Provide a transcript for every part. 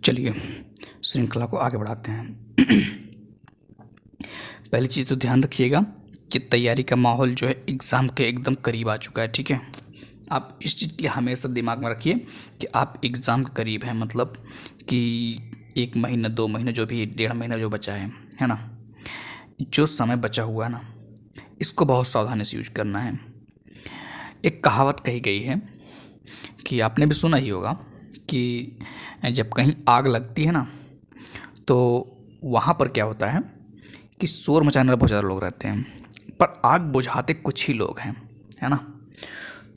चलिए श्रृंखला को आगे बढ़ाते हैं। पहली चीज़ तो ध्यान रखिएगा कि तैयारी का माहौल जो है एग्ज़ाम के एकदम करीब आ चुका है, ठीक है। आप इस चीज़ के हमेशा दिमाग में रखिए कि आप एग्ज़ाम के करीब हैं, मतलब कि 1 महीना 2 महीने जो भी 1.5 महीना जो बचा है ना। जो समय बचा हुआ है ना, इसको बहुत सावधानी से यूज करना है। एक कहावत कही गई है कि आपने भी सुना ही होगा कि जब कहीं आग लगती है ना, तो वहाँ पर क्या होता है कि शोर मचाने वाले बहुत ज़्यादा लोग रहते हैं, पर आग बुझाते कुछ ही लोग हैं, है ना।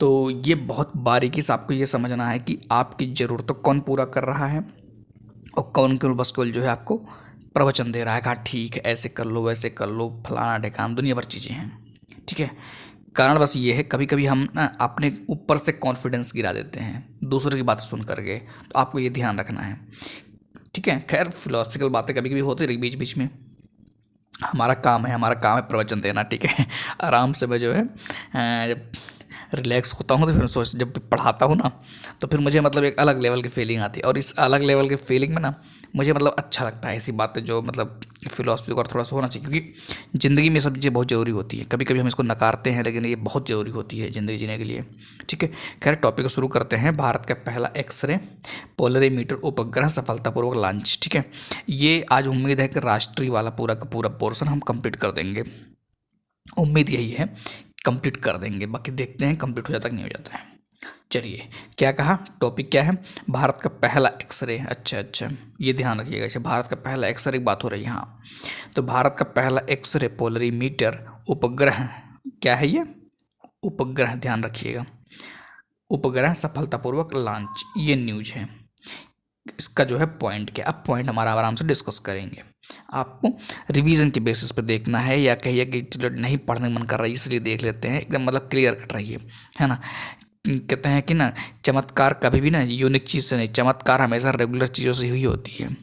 तो ये बहुत बारीकी से आपको ये समझना है कि आपकी ज़रूरतों कौन पूरा कर रहा है और कौन केवल बस केवल जो है आपको प्रवचन दे रहा है, कहा ठीक है ऐसे कर लो वैसे कर लो, फलाना ढिकाना दुनिया भर चीज़ें हैं, ठीक है। कारण बस ये है कभी कभी हम ना अपने ऊपर से कॉन्फिडेंस गिरा देते हैं दूसरों की बात सुन करके, तो आपको ये ध्यान रखना है, ठीक है। खैर फिलोसफिकल बातें कभी कभी होती रही बीच बीच में, हमारा काम है प्रवचन देना, ठीक है। आराम से मैं जो है जब रिलैक्स होता हूँ तो फिर सोच जब पढ़ाता हूँ ना, तो फिर मुझे मतलब एक अलग लेवल की फीलिंग आती है, और इस अलग लेवल की फीलिंग में ना मुझे मतलब अच्छा लगता है ऐसी बातें जो मतलब फिलोसफी और थोड़ा सा होना चाहिए, क्योंकि ज़िंदगी में सब चीज़ें बहुत ज़रूरी होती है। कभी कभी हम इसको नकारते हैं लेकिन ये बहुत ज़रूरी होती है ज़िंदगी जीने के लिए, ठीक है। खैर टॉपिक को शुरू करते हैं। भारत का पहला एक्सरे पोलरीमीटर उपग्रह सफलतापूर्वक लॉन्च, ठीक है। ये आज उम्मीद है कि राष्ट्रीय वाला पूरा का पूरा पोर्शन हम कंप्लीट कर देंगे, उम्मीद यही है कंप्लीट कर देंगे, बाकी देखते हैं कंप्लीट हो जाता कि नहीं हो जाता है। चलिए क्या कहा, टॉपिक क्या है, भारत का पहला एक्सरे। अच्छा ये ध्यान रखिएगा, अच्छा भारत का पहला एक्सरे की बात हो रही है, हाँ। तो भारत का पहला एक्सरे पोलरीमीटर उपग्रह क्या है ये, उपग्रह ध्यान रखिएगा, उपग्रह सफलतापूर्वक लॉन्च, ये न्यूज है। इसका जो है पॉइंट क्या, अब पॉइंट हमारा आराम से डिस्कस करेंगे। आपको रिवीजन के बेसिस पे देखना है, या कहिए कि चलो नहीं पढ़ने मन कर रहा है इसलिए देख लेते हैं, एकदम मतलब क्लियर कट रही है ना। कहते हैं कि ना चमत्कार कभी भी ना यूनिक चीज़ से नहीं, चमत्कार हमेशा रेगुलर चीज़ों से ही होती है।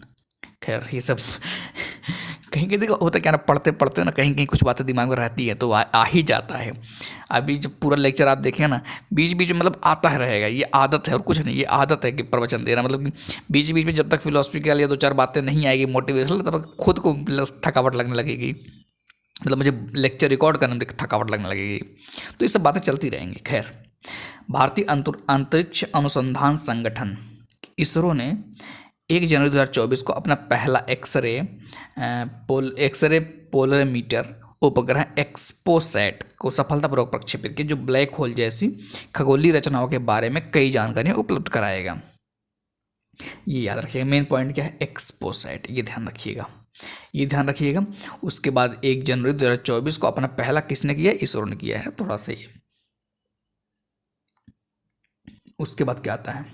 खैर ये सब कहीं कहीं देखो होता क्या ना, पढ़ते पढ़ते ना कहीं कहीं कुछ बातें दिमाग में रहती है तो आ ही जाता है। अभी जब पूरा लेक्चर आप देखें ना, बीच बीच में मतलब आता है रहेगा, ये आदत है और कुछ नहीं, ये आदत है कि प्रवचन देना, मतलब कि बीच बीच में जब तक फिलोसफी के लिए 2-4 बातें नहीं आएगी मोटिवेशनल, तब तक खुद को थकावट लगने लगेगी, मतलब मुझे लेक्चर रिकॉर्ड करने में थकावट लगने लगेगी, तो ये सब बातें चलती रहेंगी। खैर भारतीय अंतरिक्ष अनुसंधान संगठन इसरो ने 1 जनवरी 2024 को अपना पहला एक्सरे पोलरीमीटर उपग्रह एक्सपोसैट को सफलतापूर्वक प्रक्षेपित किया, जो ब्लैक होल जैसी खगोलीय रचनाओं के बारे में कई जानकारियां उपलब्ध कराएगा। ये याद रखिएगा, मेन पॉइंट क्या है, एक्सपोसैट, ये ध्यान रखिएगा, ये ध्यान रखिएगा। उसके बाद 1 जनवरी 2024 को अपना पहला किसने किया, इसरो ने किया है, थोड़ा सा ये। उसके बाद क्या आता है,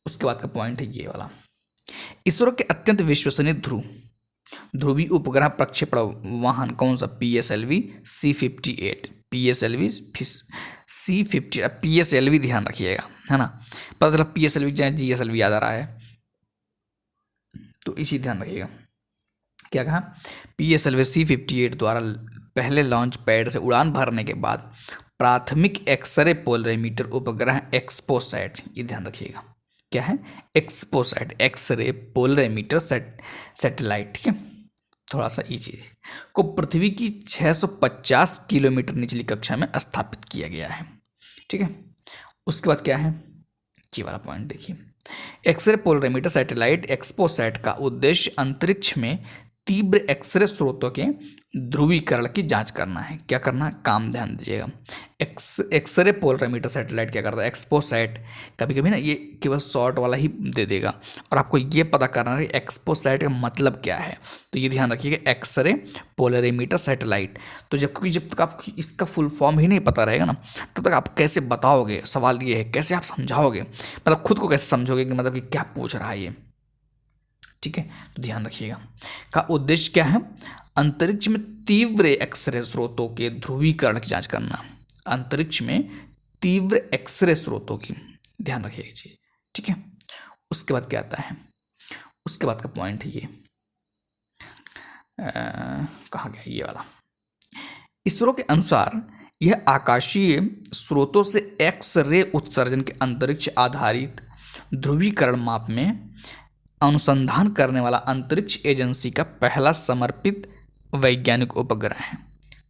उसके बाद का पॉइंट है ये वाला, इसरो के अत्यंत विश्वसनीय ध्रुवीय उपग्रह प्रक्षेपण वाहन कौन सा, PSLV C58, PSLV C50, PSLV ध्यान रखिएगा, है ना। पता चला PSLV चाहे GSLV याद आ रहा है, तो इसी ध्यान रखिएगा। क्या कहा, PSLV C58 द्वारा पहले लॉन्च पैड से उड़ान भरने के बाद प्राथमिक एक्सरे पोलरीमीटर उपग्रह एक्सपोसैट, ये ध्यान रखिएगा क्या है, एक्सपोसैट एक्सरे पोलरीमीटर सैटेलाइट, ठीक है। थोड़ा सा ये चीज़ को पृथ्वी की 650 किलोमीटर निचली कक्षा में स्थापित किया गया है, ठीक है। उसके बाद क्या है, ये वाला पॉइंट देखिए, एक्सरे पोलरीमीटर सैटेलाइट एक्सपोसैट का उद्देश्य अंतरिक्ष में तीव्र एक्सरे स्रोतों के ध्रुवीकरण की जांच करना है। क्या करना है, काम ध्यान दीजिएगा, एक्सरे पोलरीमीटर सैटेलाइट क्या करता है, एक्सपोसैट, कभी कभी ना ये केवल शॉर्ट वाला ही दे देगा, और आपको ये पता करना है एक्सपोसैट का मतलब क्या है, तो ये ध्यान रखिएगा, एक्सरे पोलरीमीटर सैटेलाइट। तो जब तक आपको इसका फुल फॉर्म ही नहीं पता रहेगा ना, तब तक आप कैसे बताओगे, सवाल ये है कैसे आप समझाओगे, मतलब खुद को कैसे समझोगे कि मतलब कि क्या पूछ रहा है ये, ठीक है। तो ध्यान रखिएगा, का उद्देश्य क्या है, अंतरिक्ष में तीव्र एक्सरे स्रोतों के ध्रुवीकरण की जांच करना, अंतरिक्ष में तीव्र एक्सरे स्रोतों की, ध्यान रखिएगा जी, ठीक है। उसके बाद क्या आता है, उसके बाद का पॉइंट है ये, कहाँ गया ये वाला, इसरो के अनुसार यह आकाशीय स्रोतों से एक्स रे उत्सर्जन के अंतरिक्ष आधारित ध्रुवीकरण माप में अनुसंधान करने वाला अंतरिक्ष एजेंसी का पहला समर्पित वैज्ञानिक उपग्रह है।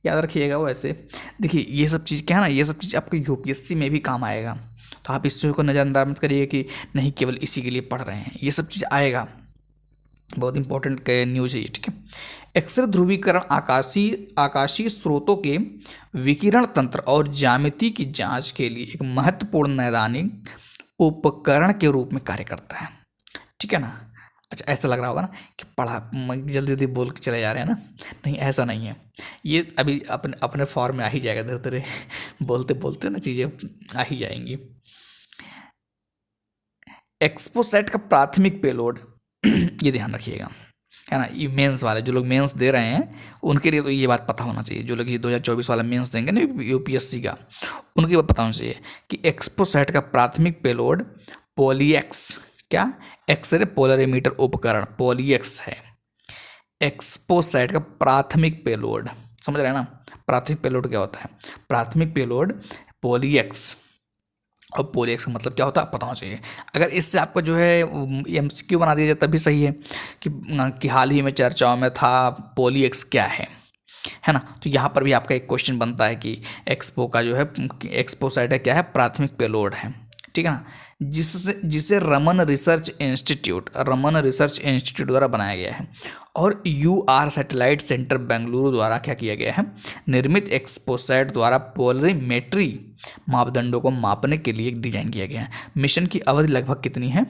याद रखिएगा। वैसे देखिए ये सब चीज़ क्या है ना, ये सब चीज़ आपके यूपीएससी में भी काम आएगा, तो आप इस चीज़ को नज़रअंदाज मत करिए कि नहीं केवल इसी के लिए पढ़ रहे हैं, ये सब चीज़ आएगा, बहुत इंपॉर्टेंट न्यूज़ है ये, ठीक है। एक्सरे ध्रुवीकरण आकाशीय स्रोतों के विकिरण तंत्र और ज्यामिति की जांच के लिए एक महत्वपूर्ण नैदानिक उपकरण के रूप में कार्य करता है, ठीक है ना। अच्छा, ऐसा लग रहा होगा ना कि पढ़ा जल्दी जल्दी बोल के चले जा रहे हैं ना, नहीं ऐसा नहीं है, ये अभी अपने अपने फॉर्म में आ ही जाएगा, धीरे धीरे बोलते बोलते ना चीज़ें आ ही जाएंगी। एक्सपोसैट का प्राथमिक पेलोड ये ध्यान रखिएगा, है ना। ये मेंस वाले जो लोग मेंस दे रहे हैं उनके लिए तो ये बात पता होना चाहिए, जो लोग ये 2024 वाला मेंस देंगे ना यूपीएससी का, उनकी बात पता होना चाहिए कि एक्सपोसैट का प्राथमिक पेलोड पॉलीएक्स, क्या, एक्सरे पोलरीमीटर उपकरण पॉलीएक्स है। एक्सपोसैट का प्राथमिक पेलोड, समझ रहे हैं ना, प्राथमिक पेलोड क्या होता है, प्राथमिक पेलोड पॉलीएक्स, और पॉलीएक्स का मतलब क्या होता है पता होना चाहिए। अगर इससे आपको जो है एमसीक्यू बना दिया जाए तब भी सही है कि हाल ही में चर्चाओं में था पॉलीएक्स क्या है ना। तो यहाँ पर भी आपका एक क्वेश्चन बनता है कि एक्सपो का जो है एक्सपोसैट है क्या है, प्राथमिक पेलोड है, ठीक है ना, जिसे रमन रिसर्च इंस्टीट्यूट द्वारा बनाया गया है और यूआर सैटेलाइट सेंटर बेंगलुरु द्वारा क्या किया गया है, निर्मित एक्सपोसैट द्वारा पोलरीमेट्री मापदंडों को मापने के लिए डिजाइन किया गया है। मिशन की अवधि लगभग कितनी है,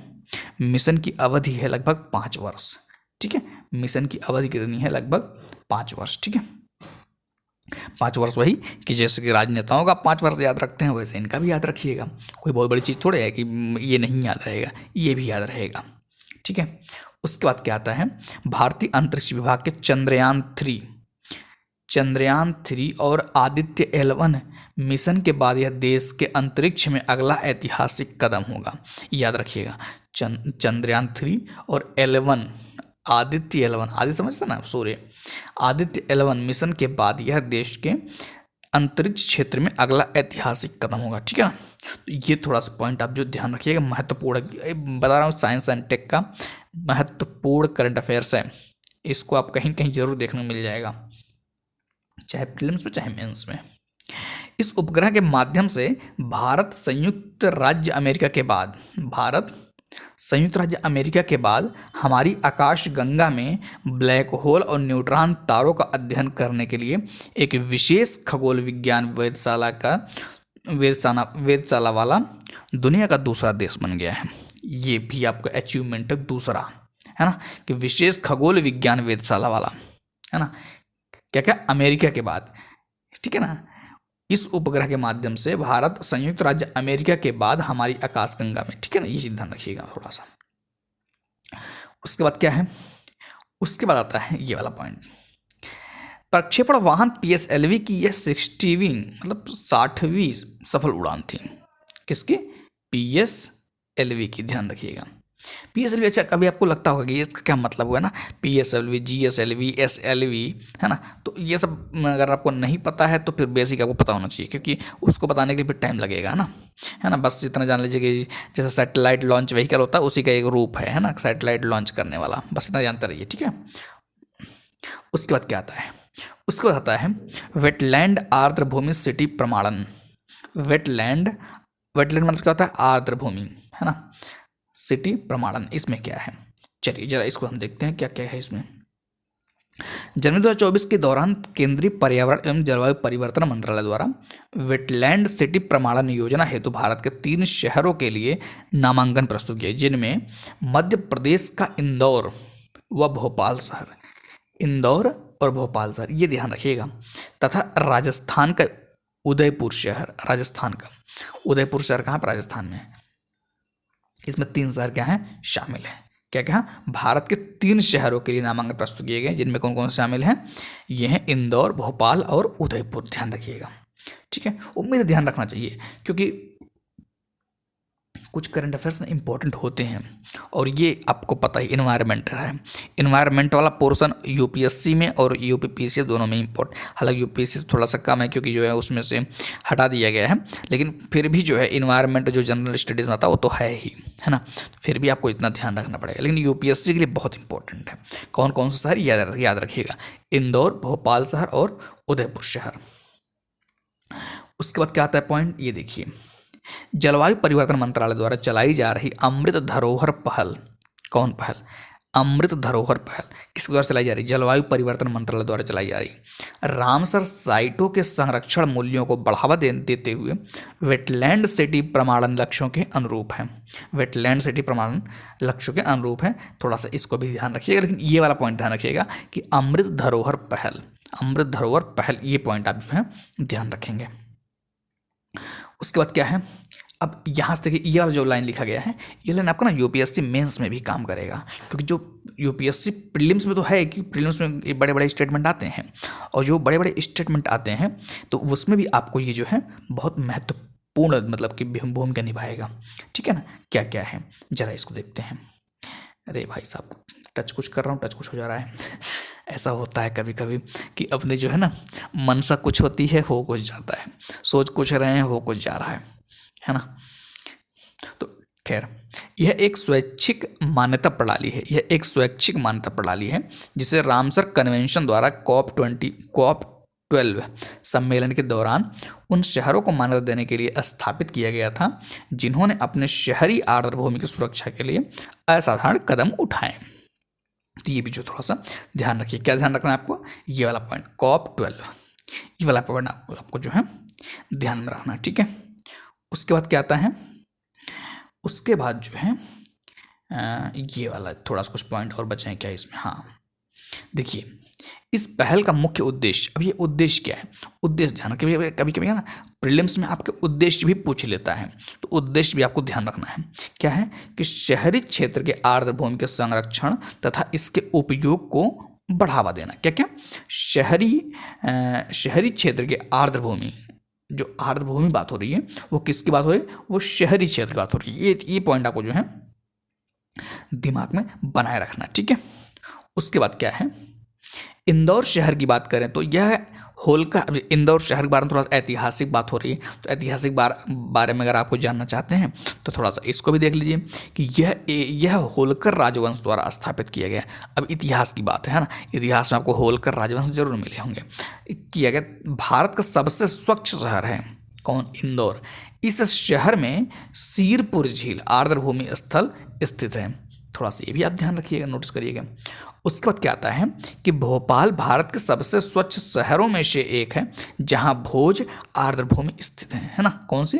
मिशन की अवधि है लगभग 5 वर्ष, ठीक है। मिशन की अवधि कितनी है, लगभग 5 वर्ष, ठीक है। 5 वर्ष वही कि जैसे कि राजनेताओं का 5 वर्ष याद रखते हैं वैसे इनका भी याद रखिएगा, कोई बहुत बड़ी चीज़ थोड़े है कि ये नहीं याद रहेगा, ये भी याद रहेगा, ठीक है। उसके बाद क्या आता है, भारतीय अंतरिक्ष विभाग के चंद्रयान 3 और आदित्य L1 मिशन के बाद यह देश के अंतरिक्ष में अगला ऐतिहासिक कदम होगा। याद रखिएगा, चंद्रयान 3 और L1 आदित्य समझते ना, सूर्य आदित्य L1 मिशन के बाद यह देश के अंतरिक्ष क्षेत्र में अगला ऐतिहासिक कदम होगा, ठीक है ना। तो ये थोड़ा सा पॉइंट आप जो ध्यान रखिएगा, महत्वपूर्ण बता रहा हूँ, साइंस एंड टेक का महत्वपूर्ण करंट अफेयर्स है, इसको आप कहीं कहीं जरूर देखने को मिल जाएगा, चाहे प्रीलिम्स में चाहे मेंस में। इस उपग्रह के माध्यम से भारत संयुक्त राज्य अमेरिका के बाद हमारी आकाश गंगा में ब्लैक होल और न्यूट्रॉन तारों का अध्ययन करने के लिए एक विशेष खगोल विज्ञान वेधशाला वाला दुनिया का दूसरा देश बन गया है। ये भी आपका अचीवमेंट दूसरा है ना, कि विशेष खगोल विज्ञान वेधशाला वाला, है ना, क्या क्या, अमेरिका के बाद, ठीक है ना। इस उपग्रह के माध्यम से भारत संयुक्त राज्य अमेरिका के बाद हमारी आकाशगंगा में, ठीक है ना, ये चीज ध्यान रखिएगा थोड़ा सा। उसके बाद क्या है, उसके बाद आता है ये वाला पॉइंट, प्रक्षेपण वाहन PSLV की यह 60वीं मतलब 60वीं सफल उड़ान थी। किसकी, PSLV की, ध्यान रखिएगा। PSLV, अच्छा कभी आपको लगता होगा कि इसका क्या मतलब हुआ ना, PSLV, GSLV, SLV, है ना, तो ये सब अगर आपको नहीं पता है तो फिर बेसिक आपको पता होना चाहिए, क्योंकि उसको बताने के लिए फिर टाइम लगेगा ना, है ना। बस इतना जान लीजिए कि जैसे सैटेलाइट लॉन्च व्हीकल होता है उसी का एक रूप है ना, सैटेलाइट लॉन्च करने वाला, बस इतना जानते रहिए, ठीक है। उसके बाद क्या आता है, उसके बाद आता है वेटलैंड आर्द्रभूमि सिटी प्रमाणन। वेटलैंड मतलब क्या होता है, आर्द्रभूमि, है ना, सिटी प्रमाणन, इसमें क्या है, चलिए जरा इसको हम देखते हैं क्या क्या है इसमें। जनवरी 2024 के दौरान केंद्रीय पर्यावरण एवं जलवायु परिवर्तन मंत्रालय द्वारा वेटलैंड सिटी प्रमाणन योजना हेतु भारत के 3 शहरों के लिए नामांकन प्रस्तुत किया, जिनमें मध्य प्रदेश का इंदौर व भोपाल शहर, इंदौर और भोपाल शहर, ये ध्यान रखिएगा, तथा राजस्थान का उदयपुर शहर, राजस्थान का उदयपुर शहर कहाँ पर, राजस्थान में। इसमें 3 शहर क्या हैं, शामिल हैं, क्या क्या, भारत के 3 शहरों के लिए नामांकन प्रस्तुत किए गए, जिनमें कौन कौन से शामिल हैं, ये हैं इंदौर, भोपाल और उदयपुर, ध्यान रखिएगा, ठीक है। उम्मीद ध्यान रखना चाहिए, क्योंकि कुछ करंट अफेयर्स ना इंपॉर्टेंट होते हैं, और ये आपको पता ही इन्वायरमेंट है। इन्वायरमेंट वाला पोर्शन यूपीएससी में और यूपीपीसी दोनों में इम्पोर्टेंट, हालांकि यूपीएससी से थोड़ा सा कम है क्योंकि जो है उसमें से हटा दिया गया है, लेकिन फिर भी जो है इन्वायरमेंट जो जनरल स्टडीज़ में आता है वो तो है ही, है ना। फिर भी आपको इतना ध्यान रखना पड़ेगा, लेकिन यूपीएससी के लिए बहुत इंपॉर्टेंट है। कौन कौन से शहर याद रखिएगा, इंदौर, भोपाल शहर और उदयपुर शहर। उसके बाद क्या आता है पॉइंट, ये देखिए, जलवायु परिवर्तन मंत्रालय द्वारा चलाई जा रही अमृत धरोहर पहल, कौन पहल, अमृत धरोहर पहल किसके द्वारा चलाई जा रही, जलवायु परिवर्तन मंत्रालय द्वारा चलाई जा रही। रामसर साइटों के संरक्षण मूल्यों को बढ़ावा देते हुए वेटलैंड सिटी प्रमाणन लक्ष्यों के अनुरूप है, वेटलैंड सिटी प्रमाणन लक्ष्यों के अनुरूप है। थोड़ा सा इसको भी ध्यान रखिएगा, लेकिन ये वाला पॉइंट ध्यान रखिएगा कि अमृत धरोहर पहल, अमृत धरोहर पहल, ये पॉइंट आप जो है ध्यान रखेंगे। उसके बाद क्या है, अब यहाँ से देखिए ये वाला जो लाइन लिखा गया है, ये लाइन आपका ना यूपीएससी मेंस में भी काम करेगा, क्योंकि जो यूपीएससी प्रीलिम्स में तो है कि प्रीलिम्स में ये बड़े बड़े स्टेटमेंट आते हैं, और जो बड़े बड़े स्टेटमेंट आते हैं तो उसमें भी आपको ये जो है बहुत महत्वपूर्ण मतलब कि भूमिका निभाएगा, ठीक है ना। क्या क्या है जरा इसको देखते हैं। अरे भाई साहब, टच कुछ कर रहा हूँ, टच कुछ हो जा रहा है ऐसा होता है कभी कभी कि अपने जो है ना मनसा कुछ होती है, हो कुछ जाता है, सोच कुछ रहे हैं, हो कुछ जा रहा है ना। तो खैर, यह एक स्वैच्छिक मान्यता प्रणाली है, यह एक स्वैच्छिक मान्यता प्रणाली है जिसे रामसर कन्वेंशन द्वारा COP12 सम्मेलन के दौरान उन शहरों को मान्यता देने के लिए स्थापित किया गया था जिन्होंने अपने शहरी आर्द्रभूमि की सुरक्षा के लिए असाधारण कदम उठाए। तो ये भी जो थोड़ा सा ध्यान रखिए, क्या ध्यान रखना है आपको, ये वाला पॉइंट COP12, ये वाला पॉइंट आपको जो है ध्यान में रखना है, ठीक है। उसके बाद क्या आता है, उसके बाद जो है ये वाला थोड़ा सा कुछ पॉइंट और बचे हैं क्या इसमें। हाँ देखिए, इस पहल का मुख्य उद्देश्य, अब ये उद्देश्य क्या है, उद्देश्य ध्यान, कभी कभी ना प्रीलिम्स में आपके उद्देश्य भी पूछ लेता है, तो उद्देश्य भी आपको ध्यान रखना है। क्या है कि शहरी क्षेत्र के आर्द्रभूमि के संरक्षण तथा इसके उपयोग को बढ़ावा देना। क्या क्या, शहरी क्षेत्र के आर्द्रभूमि, जो आर्द्रभूमि बात हो रही है वो किसकी बात हो रही है, वो शहरी क्षेत्र की बात हो रही है। ये पॉइंट आपको जो है दिमाग में बनाए रखना, ठीक है। उसके बाद क्या है, इंदौर शहर की बात करें तो यह होलकर, इंदौर शहर के बारे में थोड़ा सा ऐतिहासिक बात हो रही है, तो ऐतिहासिक बारे में अगर आपको जानना चाहते हैं तो थोड़ा सा इसको भी देख लीजिए कि यह होलकर राजवंश द्वारा स्थापित किया गया। अब इतिहास की बात है ना, इतिहास में आपको होलकर राजवंश जरूर मिले होंगे। किया गया, भारत का सबसे स्वच्छ शहर है कौन, इंदौर। इस शहर में सीरपुर झील आर्द्रभूमि स्थल स्थित है। थोड़ा सा ये भी आप ध्यान रखिएगा, नोटिस करिएगा। उसके बाद क्या आता है कि भोपाल भारत के सबसे स्वच्छ शहरों में से एक है जहां भोज आर्द्रभूमि स्थित है ना। कौन सी,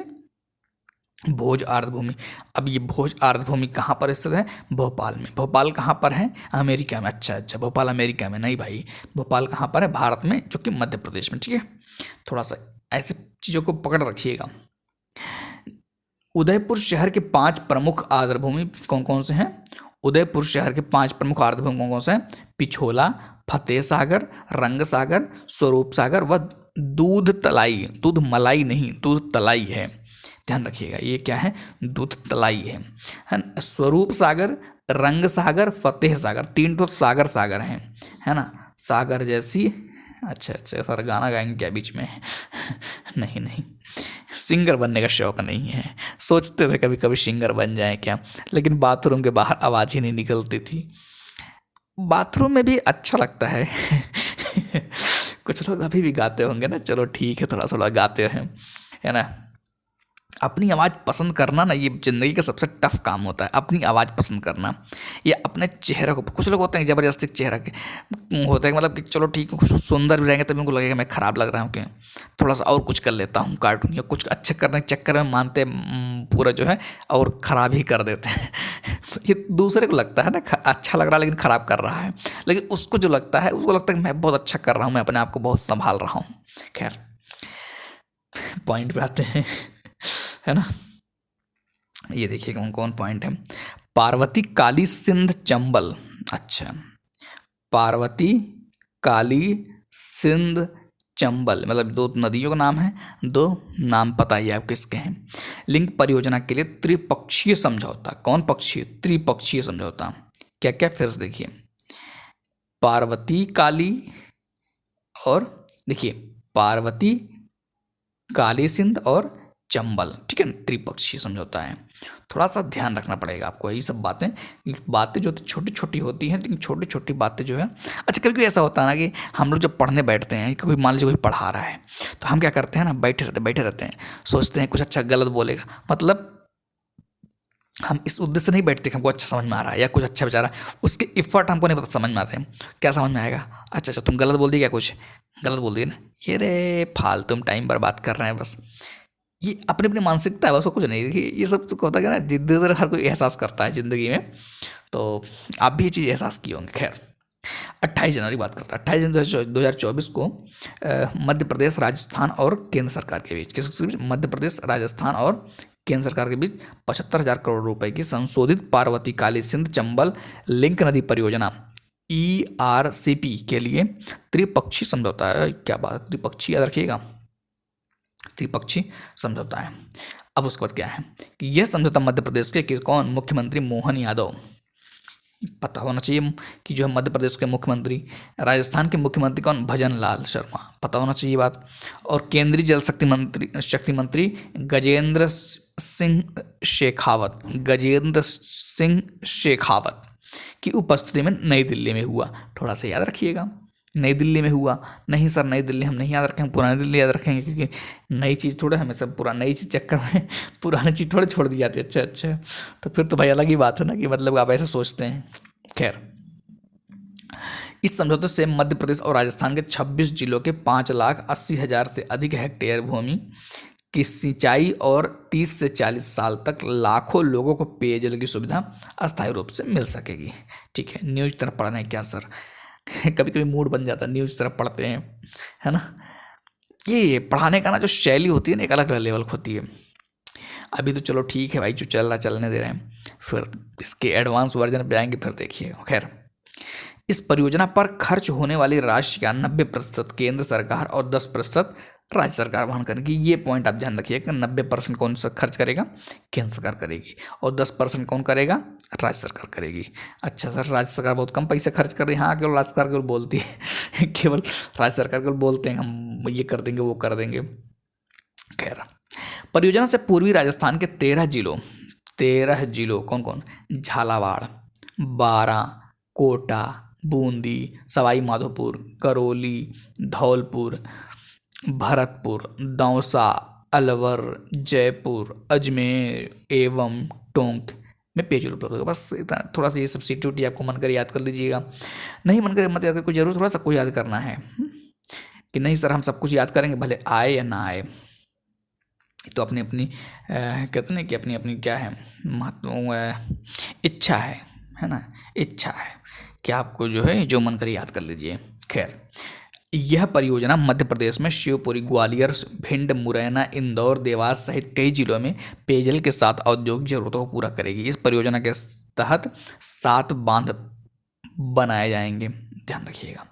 भोज आर्द्रभूमि। अब ये भोज आर्द्रभूमि कहाँ पर स्थित है, भोपाल में। भोपाल कहाँ पर है, अमेरिका में। अच्छा, भोपाल अमेरिका में नहीं भाई, भोपाल कहाँ पर है, भारत में, जो कि मध्य प्रदेश में, ठीक है। थोड़ा सा ऐसे चीज़ों को पकड़ रखिएगा। उदयपुर शहर के 5 प्रमुख आर्द्रभूमि कौन कौन से हैं, उदयपुर शहर के 5 प्रमुख आर्द्रभूमि कौन कौन से हैं, पिछोला, फतेह सागर, रंग सागर, स्वरूप सागर व दूध तलाई। दूध मलाई नहीं, दूध तलाई है, ध्यान रखिएगा। ये क्या है, दूध तलाई है ना। स्वरूप सागर, रंग सागर, फतेह सागर, 3 तो सागर हैं, है ना, सागर जैसी। अच्छा सर, गाना गाएंगे क्या बीच में नहीं, सिंगर बनने का शौक नहीं है। सोचते थे कभी कभी सिंगर बन जाए क्या, लेकिन बाथरूम के बाहर आवाज़ ही नहीं निकलती थी। बाथरूम में भी अच्छा लगता है कुछ लोग अभी भी गाते होंगे ना, चलो ठीक है, थोड़ा थोड़ा गाते हैं, है ना। अपनी आवाज़ पसंद करना ना, ये ज़िंदगी का सबसे टफ काम होता है, अपनी आवाज़ पसंद करना। ये अपने चेहरे को, कुछ लोग होते हैं ज़बरदस्ती चेहरा के होते हैं, मतलब कि चलो ठीक है, कुछ सुंदर भी रहेंगे तभी उनको लगेगा मैं ख़राब लग रहा हूँ, क्या थोड़ा सा और कुछ कर लेता हूँ कार्टून या कुछ अच्छे करने के चक्कर में मानते पूरा जो है और ख़राब ही कर देते हैं ये दूसरे को लगता है ना अच्छा लग रहा है लेकिन ख़राब कर रहा है, लेकिन उसको जो लगता है उसको लगता है मैं बहुत अच्छा कर रहा हूँ, मैं अपने आप को बहुत संभाल रहा हूँ। खैर पॉइंट पे आते हैं, है ना। ये देखिए कौन कौन पॉइंट है। पार्वती, काली, सिंध, चंबल। अच्छा, पार्वती, काली, सिंध, चंबल, मतलब दो नदियों का नाम है, दो नाम पता ही है आप किसके हैं। लिंक परियोजना के लिए त्रिपक्षीय समझौता, कौन पक्षीय, त्रिपक्षीय समझौता क्या क्या, फिर से देखिए, पार्वती काली और देखिए पार्वती, काली सिंध और चंबल, ठीक है ना, त्रिपक्षीय समझौता है। थोड़ा सा ध्यान रखना पड़ेगा आपको यही सब बातें, बातें जो छोटी छोटी होती हैं, लेकिन छोटी छोटी बातें जो है, अच्छा कभी कभी ऐसा होता है ना कि हम लोग जब पढ़ने बैठते हैं, कोई मान लीजिए कोई पढ़ा रहा है, तो हम क्या करते हैं ना, बैठे रहते हैं, सोचते हैं कुछ अच्छा गलत बोलेगा, मतलब हम इस उद्देश्य से नहीं बैठते कि हमको अच्छा समझ में आ रहा है या कुछ अच्छा बेचारा, उसके इफर्ट हमको नहीं पता समझ में आते हैं, क्या समझ में आएगा, अच्छा अच्छा तुम गलत बोल दिए क्या, कुछ गलत बोल दिए ना, ये रे फालतू तुम टाइम बर्बाद कर रहे हैं बस, ये अपनी अपनी मानसिकता है बस, वो कुछ नहीं। देखिए ये सब तो होता है ना, जिद्दी हर कोई एहसास करता है ज़िंदगी में, तो आप भी ये चीज़ एहसास किए होंगे। खैर 28 जनवरी बात करता है, 28 जनवरी 2024 को मध्य प्रदेश राजस्थान और केंद्र सरकार के बीच, किसके बीच, मध्य प्रदेश राजस्थान और केंद्र सरकार के बीच 75,000 करोड़ रुपए की संशोधित पार्वती काली सिंध चंबल लिंक नदी परियोजना ERCP के लिए त्रिपक्षीय समझौता है। क्या बात, त्रिपक्षीय याद रखिएगा, त्रिपक्षीय समझौता है। अब उसके बाद क्या है कि यह समझौता मध्य प्रदेश के कौन, मुख्यमंत्री मोहन यादव, पता होना चाहिए कि जो है मध्य प्रदेश के मुख्यमंत्री, राजस्थान के मुख्यमंत्री कौन, भजन लाल शर्मा, पता होना चाहिए बात, और केंद्रीय जल शक्ति मंत्री गजेंद्र सिंह शेखावत, गजेंद्र सिंह शेखावत की उपस्थिति में नई दिल्ली में हुआ। थोड़ा सा याद रखिएगा, नई दिल्ली में हुआ, नहीं सर नई दिल्ली हम नहीं याद रखेंगे, पुरानी दिल्ली याद रखेंगे, क्योंकि नई चीज़ थोड़ा हमेशा नई चीज़ चक्कर में पुरानी चीज़ थोड़ी छोड़ दी जाती है। अच्छा अच्छा, तो फिर तो भाई अलग ही बात है ना, कि मतलब आप ऐसा सोचते हैं। खैर इस समझौते से मध्य प्रदेश और राजस्थान के 26 जिलों के 5,80,000 से अधिक हेक्टेयर भूमि की सिंचाई और 30 से 40 साल तक लाखों लोगों को पेयजल की सुविधा अस्थायी रूप से मिल सकेगी। ठीक है, न्यूज़ तरफ पढ़ना है क्या सर, कभी कभी मूड बन जाता है न्यूज़ तरफ पढ़ते हैं, है ना। ये पढ़ाने का ना जो शैली होती है ना, एक अलग लेवल की होती है। अभी तो चलो ठीक है भाई, जो चल रहा चलने दे रहे हैं, फिर इसके एडवांस वर्जन पे आएंगे फिर देखिए। खैर इस परियोजना पर खर्च होने वाली राशि का 90% केंद्र सरकार और 10% राज्य सरकार वहन करेगी। ये पॉइंट आप ध्यान रखिएगा, 90% कौन सा खर्च करेगा, केंद्र सरकार करेगी, और 10% कौन करेगा, राज्य सरकार करेगी। अच्छा सर राज्य सरकार बहुत कम पैसे खर्च कर रही है, हाँ केवल राज्य सरकार केवल बोलती है केवल राज्य सरकार केवल बोलते हैं हम ये कर देंगे वो कर देंगे। खैर परियोजना से पूर्वी राजस्थान के 13 जिलों कौन कौन, झालावाड़, बारां, कोटा, बूंदी, सवाई माधोपुर, करौली, धौलपुर, भरतपुर, दौसा, अलवर, जयपुर, अजमेर एवं टोंक में पेयजल उपलब्ध होगा। बस इतना, थोड़ा सा ये सब्सिट्यूट आपको मन कर याद कर लीजिएगा, नहीं मन करे मत याद कर, कोई जरूर थोड़ा सा कुछ याद करना है कि नहीं सर हम सब कुछ याद करेंगे भले आए या ना आए। तो अपनी अपनी कहते हैं कि अपनी अपनी क्या है महत्व, इच्छा है ना, इच्छा है कि आपको जो है जो मन करे याद कर लीजिए। खैर यह परियोजना मध्य प्रदेश में शिवपुरी, ग्वालियर, भिंड, मुरैना, इंदौर, देवास सहित कई जिलों में पेयजल के साथ औद्योगिक जरूरतों को पूरा करेगी। इस परियोजना के तहत 7 बांध बनाए जाएंगे, ध्यान रखिएगा।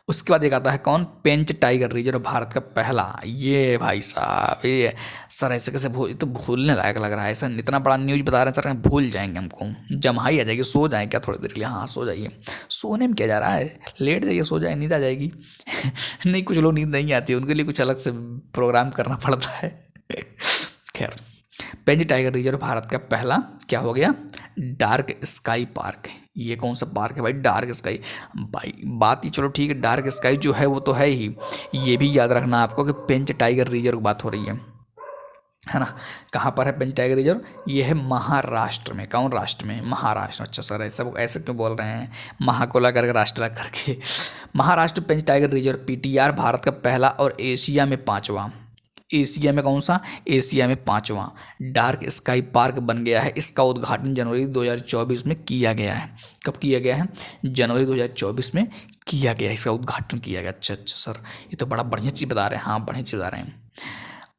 उसके बाद एक आता है कौन, पेंच टाइगर रिजर्व, भारत का पहला। ये भाई साहब ये सर ऐसे कैसे तो भूलने लायक लग रहा है, ऐसा इतना बड़ा न्यूज़ बता रहे हैं सर, भूल जाएंगे, हमको जमहाई आ जाएगी, सो जाए क्या थोड़ी देर के लिए, हाँ सो जाइए, सोने में क्या जा रहा है, लेट जाइए सो जाए, नींद आ जाएगी नहीं कुछ लोग नींद नहीं आती, उनके लिए कुछ अलग से प्रोग्राम करना पड़ता है खैर पेंच टाइगर रिजर्व भारत का पहला क्या हो गया, डार्क स्काई पार्क। ये कौन सा पार्क है भाई, डार्क स्काई, भाई बात ही चलो ठीक है, डार्क स्काई जो है वो तो है ही, ये भी याद रखना आपको कि पेंच टाइगर रिजर्व की बात हो रही है ना। कहाँ पर है पेंच टाइगर रिजर्व, ये है महाराष्ट्र में, कौन राष्ट्र में, महाराष्ट्र। अच्छा सर ऐसा ऐसे क्यों बोल रहे हैं, महाकोला करके राष्ट्र करके, महाराष्ट्र पेंच टाइगर रिजर्व PTR भारत का पहला और एशिया में 5वां, एशिया में कौन सा, एशिया में 5वां डार्क स्काई पार्क बन गया है। इसका उद्घाटन जनवरी 2024 में किया गया है। कब किया गया है, जनवरी 2024 में किया गया है, इसका उद्घाटन किया गया। अच्छा अच्छा सर ये तो बड़ा बढ़िया चीज़ बता रहे हैं, हाँ बढ़िया चीज़ बता रहे हैं।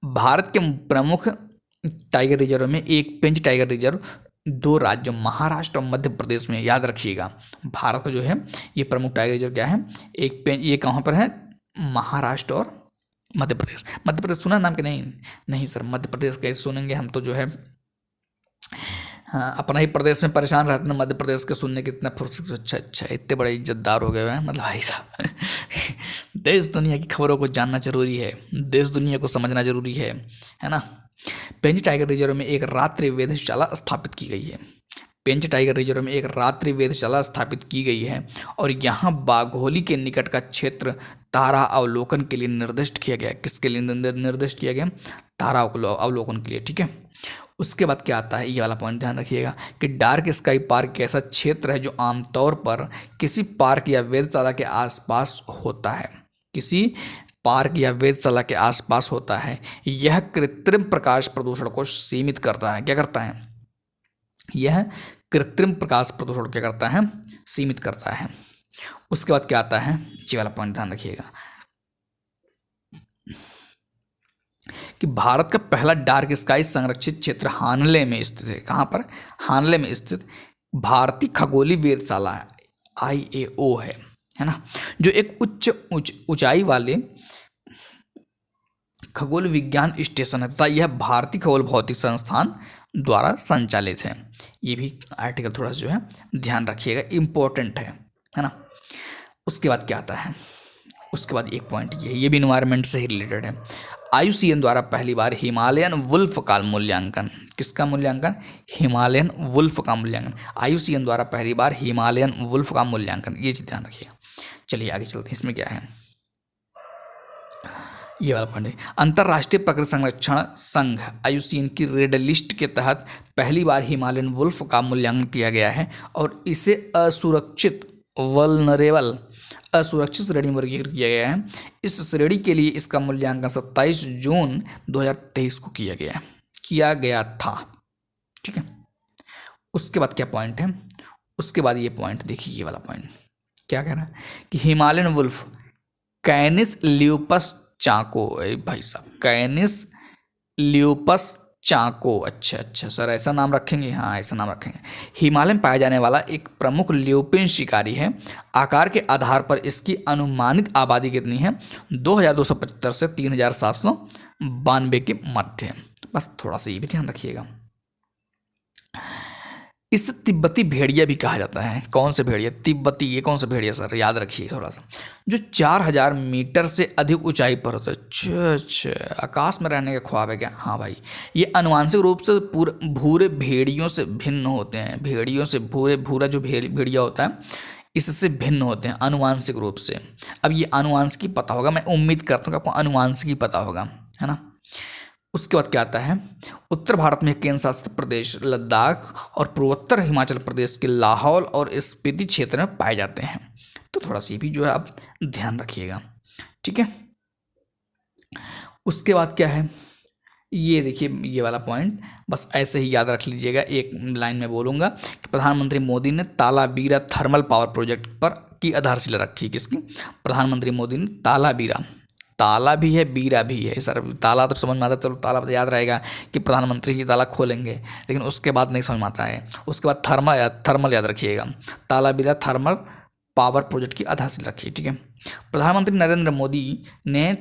भारत के प्रमुख टाइगर रिजर्व में एक पेंच टाइगर रिजर्व 2 राज्यों महाराष्ट्र और मध्य प्रदेश में, याद रखिएगा भारत का जो है ये प्रमुख टाइगर रिजर्व क्या है, एक पेंच, ये कहाँ पर है, महाराष्ट्र और मध्य प्रदेश, मध्य प्रदेश सुना नाम कि नहीं? नहीं सर, मध्य प्रदेश कैसे सुनेंगे, हम तो जो है हाँ, अपना ही प्रदेश में परेशान रहते हैं, मध्य प्रदेश के सुनने के इतना फुर्सत। अच्छा अच्छा, इतने बड़े इज्जतदार हो गए हैं मतलब भाई साहब। देश दुनिया की खबरों को जानना जरूरी है, देश दुनिया को समझना जरूरी है ना। पेंच टाइगर रिजर्व में एक रात्रि वेधशाला स्थापित की गई है। पेंच टाइगर रिजर्व में एक रात्रि वेधशाला स्थापित की गई है और यहाँ बाघोली के निकट का क्षेत्र तारा अवलोकन के लिए निर्दिष्ट किया गया है। किसके लिए निर्दिष्ट किया गया? तारा अवलोकन के लिए, ठीक है। उसके बाद क्या आता है, ये वाला पॉइंट ध्यान रखिएगा कि डार्क स्काई पार्क एक ऐसा क्षेत्र है जो आमतौर पर किसी पार्क या वेधशाला के आसपास होता है। किसी पार्क या वेधशाला के आसपास होता है। यह कृत्रिम प्रकाश प्रदूषण को सीमित करता है। क्या करता है? यह कृत्रिम प्रकाश प्रदूषण क्या करता है? सीमित करता है। उसके बाद क्या आता है, ये वाला पॉइंट ध्यान रखिएगा कि भारत का पहला डार्क स्काई संरक्षित क्षेत्र हानले में स्थित है। कहाँ पर? हानले में स्थित भारतीय खगोलीय वेधशाला है, IAO है ना, जो एक ऊंचाई वाले खगोल विज्ञान स्टेशन है तथा यह भारतीय खगोल भौतिक संस्थान द्वारा संचालित है। ये भी आर्टिकल थोड़ा सा जो है ध्यान रखिएगा, इम्पोर्टेंट है ना। उसके बाद क्या आता है, उसके बाद एक पॉइंट ये भी इन्वायरमेंट से ही रिलेटेड है। IUCN द्वारा पहली बार हिमालयन वुल्फ का मूल्यांकन, किसका मूल्यांकन? हिमालयन वुल्फ का मूल्यांकन। IUCN द्वारा पहली बार हिमालयन वुल्फ का मूल्यांकन, ये चीज ध्यान रखिएगा। चलिए आगे चलते हैं, इसमें क्या है, ये वाला पॉइंट है। अंतर्राष्ट्रीय प्रकृति संरक्षण संघ IUCN की रेड लिस्ट के तहत पहली बार हिमालयन वुल्फ का मूल्यांकन किया गया है और इसे असुरक्षित वल्नरेबल असुरक्षित श्रेणी में वर्गीकृत किया गया है। इस श्रेणी के लिए इसका मूल्यांकन 27 जून 2023 को किया गया था, ठीक है। उसके बाद क्या पॉइंट है, उसके बाद ये पॉइंट देखिए, ये वाला पॉइंट क्या कह रहा है कि हिमालयन वुल्फ कैनिस ल्यूपस चाको, भाई साहब कैनिस ल्यूपस चाको, अच्छा सर ऐसा नाम रखेंगे? हाँ ऐसा नाम रखेंगे। हिमालय में पाया जाने वाला एक प्रमुख ल्यूपिन शिकारी है। आकार के आधार पर इसकी अनुमानित आबादी कितनी है? 2275 से 3792 के मध्य। बस थोड़ा सा ये भी ध्यान रखिएगा। इसे तिब्बती भेड़िया भी कहा जाता है। कौन से भेड़िया? तिब्बती। ये कौन सा भेड़िया सर? याद रखिए थोड़ा सा, जो 4000 मीटर से अधिक ऊंचाई पर होता है। अच्छा, आकाश में रहने का ख्वाब है क्या? हाँ भाई, ये आनुवांशिक रूप से भूरे भेड़ियों से भिन्न होते हैं। भेड़ियों से भूरा जो भेड़िया होता है इससे भिन्न होते हैं आनुवांशिक रूप से। अब ये आनुवांशिक पता होगा, मैं उम्मीद करता हूँ कि आपको आनुवांशिक पता होगा, है ना। उसके बाद क्या आता है, उत्तर भारत में केंद्र शासित प्रदेश लद्दाख और पूर्वोत्तर हिमाचल प्रदेश के लाहौल और स्पीति क्षेत्र में पाए जाते हैं। तो थोड़ा सा भी जो है आप ध्यान रखिएगा, ठीक है। उसके बाद क्या है, ये देखिए ये वाला पॉइंट बस ऐसे ही याद रख लीजिएगा। एक लाइन में बोलूँगा कि प्रधानमंत्री मोदी ने तालाबीरा थर्मल पावर प्रोजेक्ट पर की आधारशिला रखी। किसकी? प्रधानमंत्री मोदी ने तालाबीरा, ताला भी है बीरा भी है सर। ताला तो समझ में आता है, चलो ताला तो याद रहेगा कि प्रधानमंत्री जी ताला खोलेंगे, लेकिन उसके बाद नहीं समझ में आता है। उसके बाद थर्मल याद रखिएगा। तालाबीरा थर्मल पावर प्रोजेक्ट की आधारशिला रखिए, ठीक है। प्रधानमंत्री नरेंद्र मोदी ने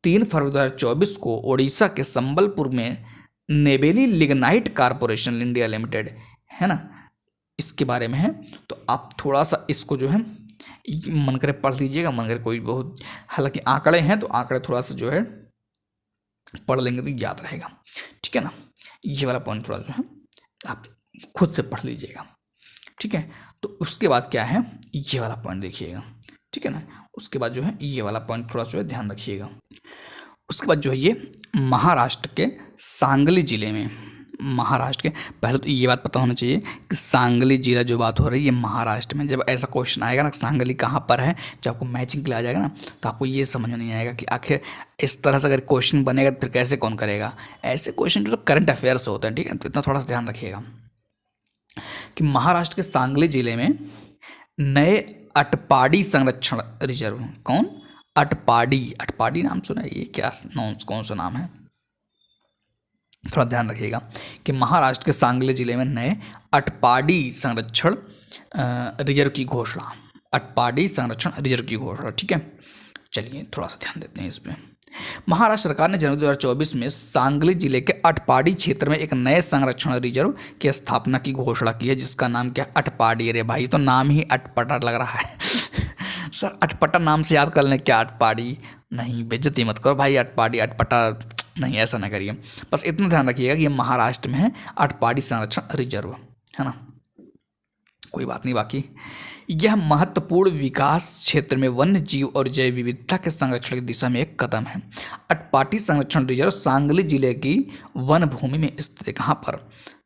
3 फरवरी 2024 को ओडिशा के संबलपुर में Neyveli lignite corporation India limited, है ना, इसके बारे में है। तो आप थोड़ा सा इसको जो है मन करे पढ़ लीजिएगा, मन करे कोई बहुत, हालांकि आंकड़े हैं तो आंकड़े थोड़ा सा जो है पढ़ लेंगे तो याद रहेगा, ठीक है ना। ये वाला पॉइंट थोड़ा जो है आप खुद से पढ़ लीजिएगा, ठीक है। तो उसके बाद क्या है, ये वाला पॉइंट देखिएगा, ठीक है ना। उसके बाद जो है ये वाला पॉइंट थोड़ा सा ध्यान रखिएगा। उसके बाद जो है ये महाराष्ट्र के सांगली जिले में, महाराष्ट्र के, पहले तो ये बात पता होना चाहिए कि सांगली जिला जो बात हो रही है महाराष्ट्र में। जब ऐसा क्वेश्चन आएगा ना सांगली कहाँ पर है, जब आपको मैचिंग के लिए आ जाएगा ना तो आपको ये समझ में नहीं आएगा कि आखिर इस तरह से अगर क्वेश्चन बनेगा तो फिर कैसे कौन करेगा। ऐसे क्वेश्चन जो करंट अफेयर्स होते हैं, ठीक है, तो इतना थोड़ा सा ध्यान रखिएगा कि महाराष्ट्र के सांगली जिले में नए अटपाडी संरक्षण रिजर्व, कौन? अटपाडी नाम सुना है, ये क्या कौन सा नाम है, थोड़ा ध्यान रखिएगा कि महाराष्ट्र के सांगली जिले में नए अटपाडी संरक्षण रिजर्व की घोषणा, अटपाडी संरक्षण रिजर्व की घोषणा, ठीक है। चलिए थोड़ा सा ध्यान देते हैं इस पे। महाराष्ट्र सरकार ने जनवरी 2024 में सांगली जिले के अटपाडी क्षेत्र में एक नए संरक्षण रिजर्व की स्थापना की घोषणा की है, जिसका नाम क्या है? अटपाडी। अरे भाई, तो नाम ही अटपटा लग रहा है सर अटपटा नाम से याद कर लें क्या? अटपाडी नहीं, बेइज्जती मत करो भाई, अटपाडी अटपटा नहीं, ऐसा ना करिए। बस इतना ध्यान रखिएगा कि ये महाराष्ट्र में है, अटपाडी संरक्षण रिजर्व, है ना, कोई बात नहीं। बाकी यह महत्वपूर्ण विकास क्षेत्र में वन्य जीव और जैव विविधता के संरक्षण की दिशा में एक कदम है। अटपाटी संरक्षण रिजर्व सांगली जिले की वन भूमि में स्थित है। कहाँ पर?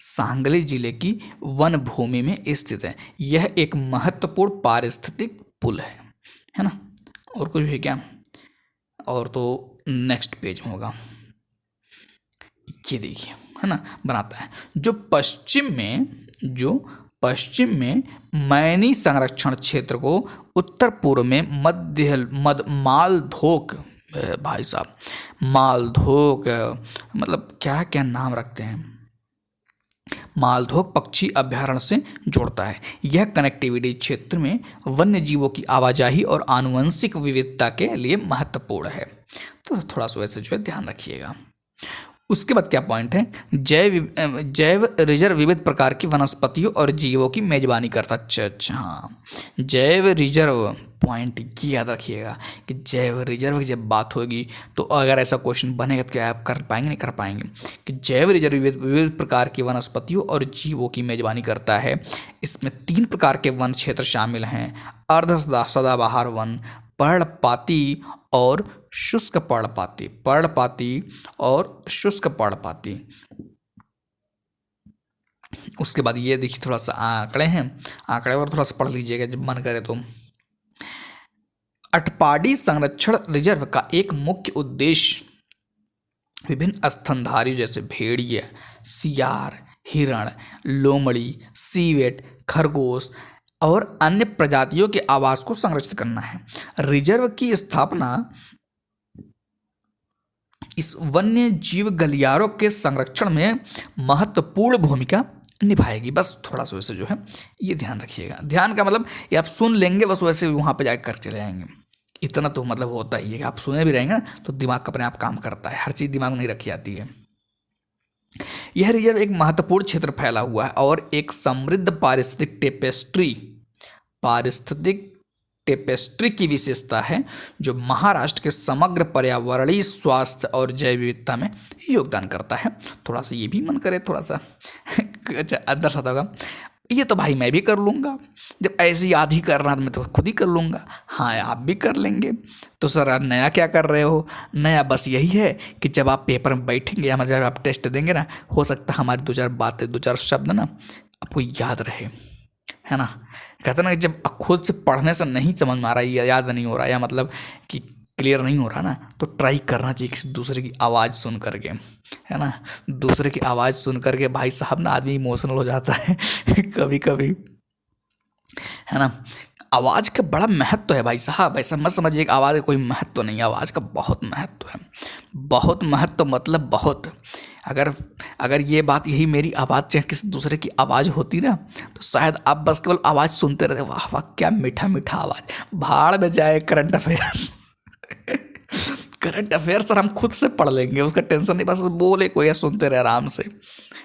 सांगली जिले की वन भूमि में स्थित है। यह एक महत्वपूर्ण पारिस्थितिक पुल है ना। और कुछ भी क्या? और तो नेक्स्ट पेज में होगा, ये देखिए, है ना, बनाता है जो पश्चिम में मैनी संरक्षण क्षेत्र को उत्तर पूर्व में मालधोक, भाई साहब मालधोक मतलब क्या क्या नाम रखते हैं, मालधोक पक्षी अभ्यारण्य से जोड़ता है। यह कनेक्टिविटी क्षेत्र में वन्य जीवों की आवाजाही और आनुवंशिक विविधता के लिए महत्वपूर्ण है। तो थोड़ा सा वैसे जो है ध्यान रखिएगा। उसके बाद क्या पॉइंट है? जैव रिजर्व विविध प्रकार की वनस्पतियों और जीवों की मेजबानी करता। अच्छा हाँ, जैव रिजर्व पॉइंट ये याद रखिएगा कि जैव रिजर्व की जब बात होगी तो अगर ऐसा क्वेश्चन बनेगा तो क्या आप कर पाएंगे? नहीं कर पाएंगे। कि जैव रिजर्व विविध प्रकार की वनस्पतियों और जीवों की मेजबानी करता है। इसमें 3 प्रकार के वन क्षेत्र शामिल हैं: अर्ध सदाबहार वन, पर्णपाती और शुष्क पर्णपाती और शुष्क पर्णपाती। उसके बाद ये देखिए, थोड़ा सा आंकड़े हैं, आंकड़े और थोड़ा सा पढ़ लीजिएगा जब मन करे तो। अटपाडी संरक्षण रिजर्व का एक मुख्य उद्देश्य विभिन्न स्तनधारी जैसे भेड़िया, सियार, हिरण, लोमड़ी, सीवेट, खरगोश और अन्य प्रजातियों के आवास को संरक्षित करना है। रिजर्व की स्थापना इस वन्य जीव गलियारों के संरक्षण में महत्वपूर्ण भूमिका निभाएगी। बस थोड़ा सा वैसे जो है ये ध्यान रखिएगा। ध्यान का मतलब ये आप सुन लेंगे, बस वैसे वहाँ पे जाकर चले जाएंगे, इतना तो मतलब होता ही है कि आप सुने भी रहेंगे तो दिमाग अपने आप काम करता है, हर चीज़ दिमाग में नहीं रखी जाती है। यह रिजर्व एक महत्वपूर्ण क्षेत्र फैला हुआ है और एक समृद्ध पारिस्थितिक टेपेस्ट्री की विशेषता है, जो महाराष्ट्र के समग्र पर्यावरणीय स्वास्थ्य और जैव विविधता में योगदान करता है। थोड़ा सा ये भी मन करे थोड़ा सा अच्छा अंदर सा होगा, ये तो भाई मैं भी कर लूँगा, जब ऐसी याद ही करना तो मैं तो खुद ही कर लूँगा। हाँ आप भी कर लेंगे। तो सर नया क्या कर रहे हो? नया बस यही है कि जब आप पेपर में बैठेंगे या जब आप टेस्ट देंगे ना, हो सकता है हमारी 2-4 बातें 2-4 शब्द ना आपको याद रहे, है ना। कहते ना जब खुद से पढ़ने से नहीं समझ में आ रहा है या याद नहीं हो रहा या मतलब कि क्लियर नहीं हो रहा ना, तो ट्राई करना चाहिए किसी दूसरे की आवाज़ सुन करके, है ना। दूसरे की आवाज़ सुन करके भाई साहब ना आदमी इमोशनल हो जाता है कभी कभी, है ना। आवाज़ का बड़ा महत्व है भाई साहब, ऐसा मत समझिए कि आवाज़ का कोई महत्व नहीं है। आवाज़ का बहुत महत्व है, बहुत महत्व मतलब बहुत। अगर ये बात यही मेरी आवाज़ चाहे किसी दूसरे की आवाज़ होती ना, तो शायद आप बस केवल आवाज़ सुनते रहते। वाह वाह क्या मीठा मीठा आवाज़, भाड़ में जाए current affairs current affairs sir हम खुद से पढ़ लेंगे, उसका टेंशन नहीं, बस बोले कोई सुनते रहे आराम से,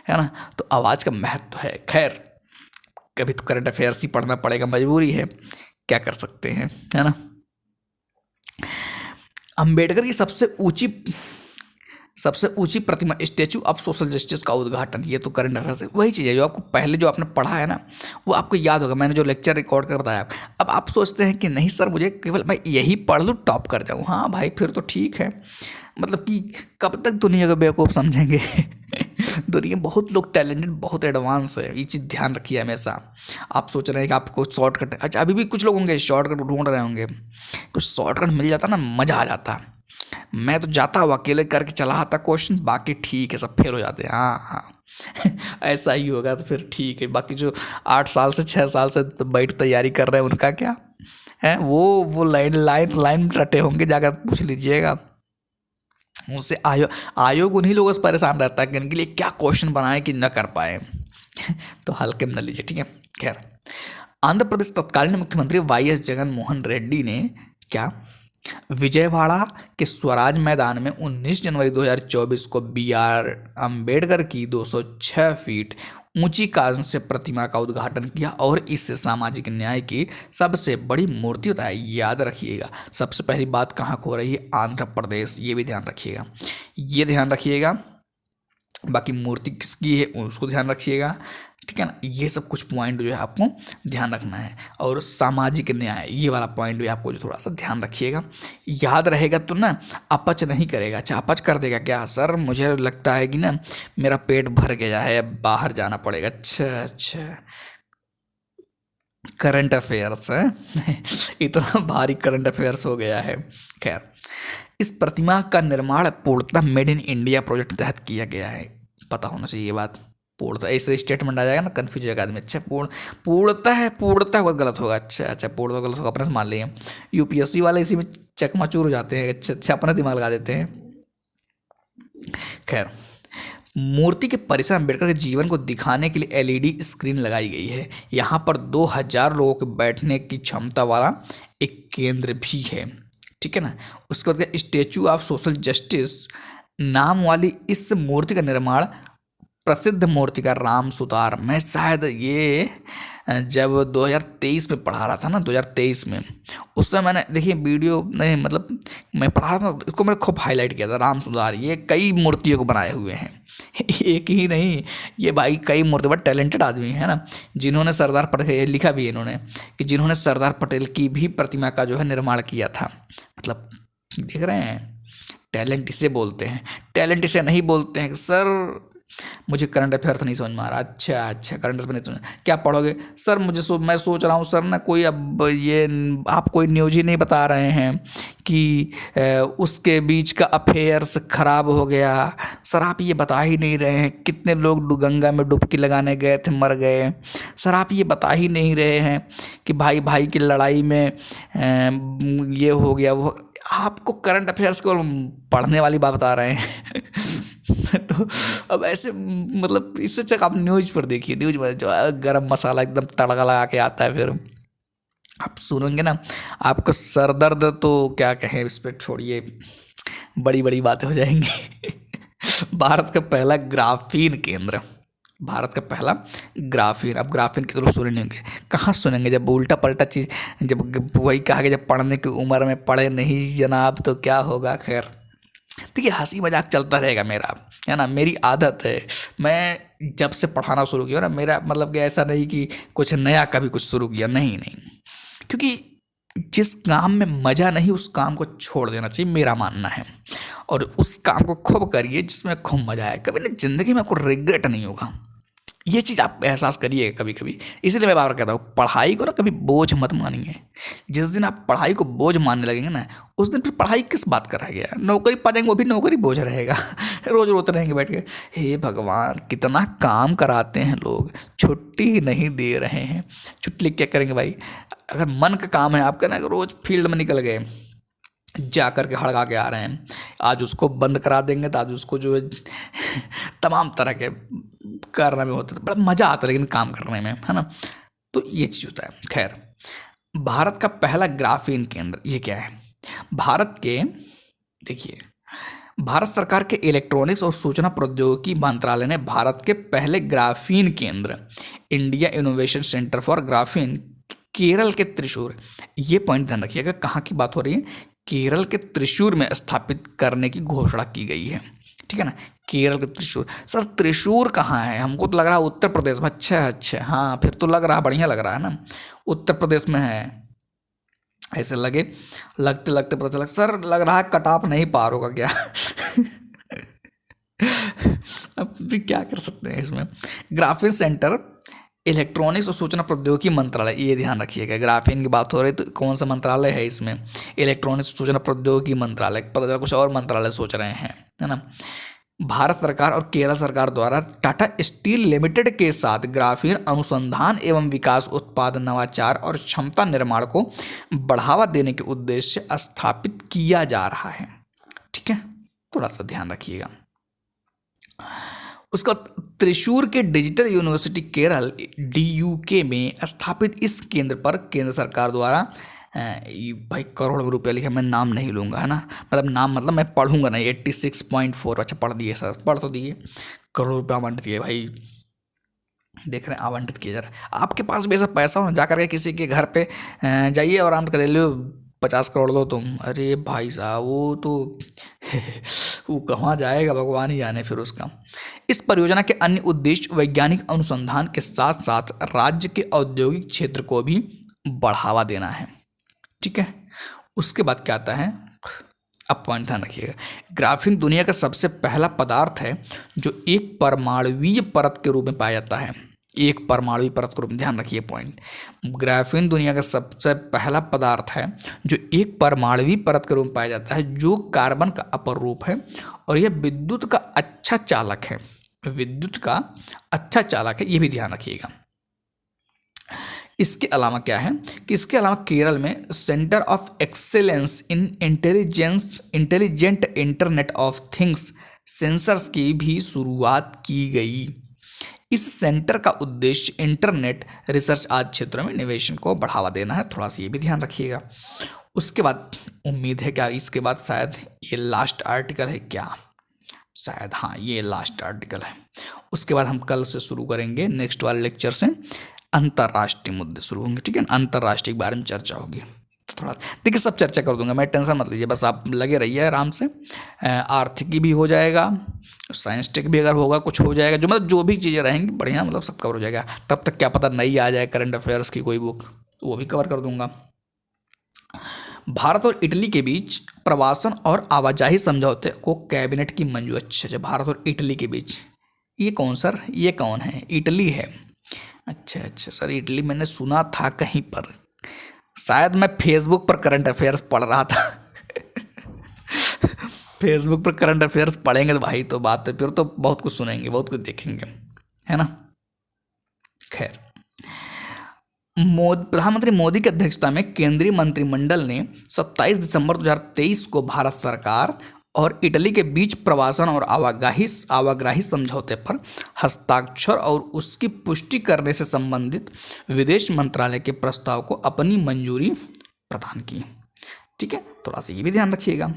है ना। तो आवाज़ का महत्व है। खैर कभी तो करंट अफेयर्स ही पढ़ना पड़ेगा, मजबूरी है, क्या कर सकते हैं, है ना। अंबेडकर की सबसे ऊंची प्रतिमा स्टैचू ऑफ सोशल जस्टिस का उद्घाटन, ये तो करंट अफेयर से वही चीज़ है जो आपको पहले जो आपने पढ़ा है ना वो आपको याद होगा, मैंने जो लेक्चर रिकॉर्ड कर बताया। अब आप सोचते हैं कि नहीं सर मुझे केवल मैं यही पढ़ लूँ टॉप कर जाऊँ। हाँ भाई फिर तो ठीक है, मतलब कि कब तक दुनिया को बेवकूफ़ समझेंगे दुनिया में बहुत लोग टैलेंटेड बहुत एडवांस है, ये चीज़ ध्यान रखिए हमेशा। आप सोच रहे हैं कि आपको शॉर्टकट, अच्छा अभी भी कुछ लोग होंगे शॉर्टकट ढूंढ रहे होंगे, कुछ शॉर्टकट मिल जाता ना मज़ा आ जाता। मैं तो जाता हूँ अकेले करके चला आता क्वेश्चन, बाकी ठीक है सब फेल हो जाते हैं। हाँ हाँ ऐसा ही होगा तो फिर ठीक है। बाकी जो 8 साल से 6 साल से तो बैठ तैयारी कर रहे हैं उनका क्या है, वो लाइन रटे होंगे, जाकर पूछ लीजिएगा उनसे। आयोग उन्हीं लोगों से परेशान रहता है कि इनके लिए क्या क्वेश्चन बनाए कि न कर पाए तो हल्के में न लीजिए, ठीक है। खैर आंध्र प्रदेश तत्कालीन मुख्यमंत्री YS जगन मोहन रेड्डी ने क्या विजयवाड़ा के स्वराज मैदान में 19 जनवरी 2024 को बी.आर. अम्बेडकर की 206 फीट ऊंची कांस्य प्रतिमा का उद्घाटन किया और इससे सामाजिक न्याय की सबसे बड़ी मूर्ति होता है। याद रखिएगा, सबसे पहली बात कहाँ को हो रही है? आंध्र प्रदेश। ये भी ध्यान रखिएगा, ये ध्यान रखिएगा। बाकी मूर्ति किसकी है उसको ध्यान रखिएगा, ठीक है ना। ये सब कुछ पॉइंट जो है आपको ध्यान रखना है। और सामाजिक न्याय, ये वाला पॉइंट भी आपको जो थोड़ा सा ध्यान रखिएगा। याद रहेगा तो ना अपच नहीं करेगा। अच्छा, अपच कर देगा क्या? सर मुझे लगता है कि ना मेरा पेट भर गया है, अब बाहर जाना पड़ेगा। अच्छा, करंट अफेयर्स है इतना भारी करंट अफेयर्स हो गया है। खैर, इस प्रतिमा का निर्माण पूर्णतः मेड इन इंडिया प्रोजेक्ट के तहत किया गया है। पता होना चाहिए ये बात। पूर्णतः ऐसे स्टेटमेंट आ जाएगा ना, कन्फ्यूज हो जाएगा आदमी। अच्छा, पूर्णतः बहुत गलत होगा। अच्छा, पूर्णतः गलत होगा, अपने से मान लिए। यूपीएससी वाले इसी में चकमाचूर हो जाते हैं। अच्छा, अपना दिमाग लगा देते हैं। खैर, मूर्ति के परिसर अम्बेडकर के जीवन को दिखाने के लिए एलईडी स्क्रीन लगाई गई है। यहाँ पर 2000 लोगों के बैठने की क्षमता वाला एक केंद्र भी है, ठीक है ना। उसके बाद स्टैचू ऑफ सोशल जस्टिस नाम वाली इस मूर्ति का निर्माण प्रसिद्ध मूर्तिकार राम सुतार, मैं शायद ये जब 2023 में पढ़ा रहा था ना, 2023 में, उस समय मैंने देखिए वीडियो नहीं, मतलब मैं पढ़ा रहा था, इसको मैंने खूब हाईलाइट किया था। राम सुतार ये कई मूर्तियों को बनाए हुए हैं एक ही नहीं, ये भाई कई मूर्ति, बट टैलेंटेड आदमी है ना, जिन्होंने सरदार पटेल, लिखा भी है इन्होंने कि जिन्होंने सरदार पटेल की भी प्रतिमा का जो है निर्माण किया था। मतलब देख रहे हैं, टैलेंट इसे बोलते हैं। टैलेंट इसे नहीं बोलते हैं सर। मुझे करंट अफेयर नहीं समझ में आ रहा। अच्छा, करंट अफेयर नहीं समझ, क्या पढ़ोगे सर? मैं सोच रहा हूँ सर ना, कोई अब ये आप कोई न्यूज ही नहीं बता रहे हैं कि उसके बीच का अफेयर्स खराब हो गया। सर आप ये बता ही नहीं रहे हैं कितने लोग गंगा में डुबकी लगाने गए थे, मर गए। सर आप ये बता ही नहीं रहे हैं कि भाई भाई की लड़ाई में ये हो गया वो। आपको करंट अफेयर्स को पढ़ने वाली बात बता रहे हैं तो अब ऐसे, मतलब इससे अच्छा आप न्यूज़ पर देखिए। न्यूज़ में जो गरम मसाला एकदम तड़का लगा के आता है, फिर आप सुनेंगे ना, आपका सर दर्द तो क्या कहें, इस पर छोड़िए, बड़ी बड़ी बातें हो जाएंगी भारत का पहला ग्राफीन केंद्र, भारत का पहला ग्राफीन। अब ग्राफीन की तरफ सुने नहीं होंगे, कहाँ सुनेंगे? जब उल्टा पलटा चीज़, जब वही कहा कि जब पढ़ने की उम्र में पढ़े नहीं जनाब तो क्या होगा। खैर देखिए, हंसी मजाक चलता रहेगा मेरा, है ना, मेरी आदत है। मैं जब से पढ़ाना शुरू किया ना, मेरा मतलब कि ऐसा नहीं कि कुछ नया कभी कुछ शुरू किया, नहीं, क्योंकि जिस काम में मज़ा नहीं उस काम को छोड़ देना चाहिए, मेरा मानना है। और उस काम को खूब करिए जिसमें खूब मज़ा आए, कभी ना ज़िंदगी में आपको रिग्रेट नहीं होगा। ये चीज़ आप एहसास करिए कभी कभी। इसलिए मैं बार कहता हूँ, पढ़ाई को ना कभी बोझ मत मानिए। जिस दिन आप पढ़ाई को बोझ मानने लगेंगे ना, उस दिन फिर पढ़ाई किस बात का रह गया। नौकरी पा जाएंगे, वो भी नौकरी बोझ रहेगा रोज रोते रहेंगे बैठ के, हे भगवान कितना काम कराते हैं लोग, छुट्टी ही नहीं दे रहे हैं। छुट्टी क्या करेंगे भाई? अगर मन का काम है आपका ना, रोज फील्ड में निकल गए, जा कर के हड़का के आ रहे हैं, आज उसको बंद करा देंगे तो आज उसको जो है तमाम तरह के कारनामे होते थे, बड़ा मज़ा आता है लेकिन काम करने में, है ना। तो ये चीज़ होता है। खैर, भारत का पहला ग्राफीन केंद्र ये क्या है? भारत के, देखिए, भारत सरकार के इलेक्ट्रॉनिक्स और सूचना प्रौद्योगिकी मंत्रालय ने भारत के पहले ग्राफीन केंद्र, India innovation centre for graphene, Kerala के त्रिशूर, ये पॉइंट ध्यान रखिएगा, कहाँ की बात हो रही है? केरल के त्रिशूर में स्थापित करने की घोषणा की गई है, ठीक है ना। केरल के त्रिशूर। सर त्रिशूर कहाँ है? हमको तो लग रहा है उत्तर प्रदेश में। अच्छा, हाँ फिर तो लग रहा, बढ़िया लग रहा है ना, उत्तर प्रदेश में है। ऐसे लगते पता चला सर, लग रहा है कट ऑफ नहीं पार होगा क्या अब भी क्या कर सकते हैं इसमें। ग्राफीन सेंटर, इलेक्ट्रॉनिक्स और सूचना प्रौद्योगिकी मंत्रालय, ये ध्यान रखिएगा। ग्राफीन की बात हो रही तो कौन सा मंत्रालय है इसमें? इलेक्ट्रॉनिक्स सूचना प्रौद्योगिकी मंत्रालय। पता चला कुछ और मंत्रालय सोच रहे हैं, है ना। भारत सरकार और केरल सरकार द्वारा टाटा स्टील लिमिटेड के साथ ग्राफीन अनुसंधान एवं विकास, उत्पादन, नवाचार और क्षमता निर्माण को बढ़ावा देने के उद्देश्य से स्थापित किया जा रहा है, ठीक है, थोड़ा सा ध्यान रखिएगा। उसका त्रिशूर के डिजिटल यूनिवर्सिटी केरल DUK में स्थापित इस केंद्र पर केंद्र सरकार द्वारा भाई करोड़ में रुपया लिखा, मैं नाम नहीं लूँगा, है ना, मतलब मैं पढ़ूंगा नहीं। 86.4, अच्छा पढ़ दिए सर, पढ़ तो दिए। करोड़ रुपया आवंटित किए भाई, देख रहे हैं आवंटित किया जा रहा है। आपके पास भी ऐसा पैसा हो ना, जा करके किसी के घर पे जाइए और आराम कर लो, 50 करोड़ दो तुम, अरे भाई साहब वो तो वो कहाँ जाएगा भगवान ही जाने फिर उसका। इस परियोजना के अन्य उद्देश्य वैज्ञानिक अनुसंधान के साथ साथ राज्य के औद्योगिक क्षेत्र को भी बढ़ावा देना है, ठीक है। उसके बाद क्या आता है, अब पॉइंट ध्यान रखिएगा, ग्राफीन दुनिया का सबसे पहला पदार्थ है जो एक परमाणुवीय परत के रूप में पाया जाता है। एक परमाणुवीय परत के रूप में, ध्यान रखिए पॉइंट, ग्राफीन दुनिया का सबसे पहला पदार्थ है जो एक परमाणुवीय परत के रूप में पाया जाता है, जो कार्बन का अपर रूप है और यह विद्युत का अच्छा चालक है। विद्युत का अच्छा चालक है, ये भी ध्यान रखिएगा। इसके अलावा क्या है कि इसके अलावा केरल में centre of excellence in intelligent internet of things sensors की भी शुरुआत की गई। इस सेंटर का उद्देश्य इंटरनेट रिसर्च आदि क्षेत्रों में निवेश को बढ़ावा देना है, थोड़ा सा ये भी ध्यान रखिएगा। उसके बाद उम्मीद है क्या इसके बाद शायद ये लास्ट आर्टिकल है क्या, शायद हाँ ये लास्ट आर्टिकल है। उसके बाद हम कल से शुरू करेंगे, नेक्स्ट वाले लेक्चर से अंतर्राष्ट्रीय मुद्दे शुरू होंगे, ठीक है, अंतर्राष्ट्रीय के बारे में चर्चा होगी। थोड़ा देखिए सब चर्चा कर दूंगा मैं, टेंशन मत लीजिए, बस आप लगे रहिए आराम से। आर्थिक भी हो जाएगा, साइंस टेक भी अगर होगा कुछ हो जाएगा, जो मतलब जो भी चीज़ें रहेंगी बढ़िया, मतलब सब कवर हो जाएगा। तब तक क्या पता नई आ जाए करंट अफेयर्स की कोई बुक, वो भी कवर कर दूंगा। भारत और इटली के बीच प्रवासन और आवाजाही समझौते को कैबिनेट की मंजूरी, अच्छा भारत और इटली के बीच, ये कौन सर, ये कौन है, इटली है, अच्छा अच्छा सर इटली मैंने सुना था कहीं पर, शायद मैं फेसबुक पर करंट अफेयर्स पढ़ रहा था फेसबुक पर करंट अफेयर्स पढ़ेंगे तो भाई तो बात है, फिर तो बहुत कुछ सुनेंगे, बहुत कुछ देखेंगे, है ना। खैर, प्रधानमंत्री मोदी की अध्यक्षता में केंद्रीय मंत्रिमंडल ने 27 दिसंबर 2023 को भारत सरकार और इटली के बीच प्रवासन और आवागही समझौते पर हस्ताक्षर और उसकी पुष्टि करने से संबंधित विदेश मंत्रालय के प्रस्ताव को अपनी मंजूरी प्रदान की, ठीक है, थोड़ा सा ये भी ध्यान रखिएगा।